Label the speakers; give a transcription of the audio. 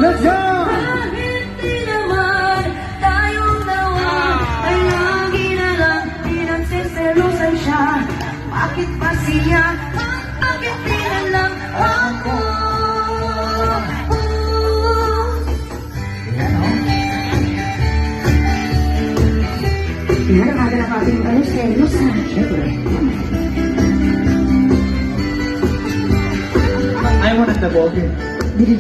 Speaker 1: Let's go!
Speaker 2: Kahit di naman tayong dalawa ay lagi na lang pinagsiselosan siya. Bakit ba siya? Bakit di na lang ako?
Speaker 3: Yan ang aga ng ating selos ha.
Speaker 1: Siyempre. Ayaw mo nagtabog eh.
Speaker 3: Didi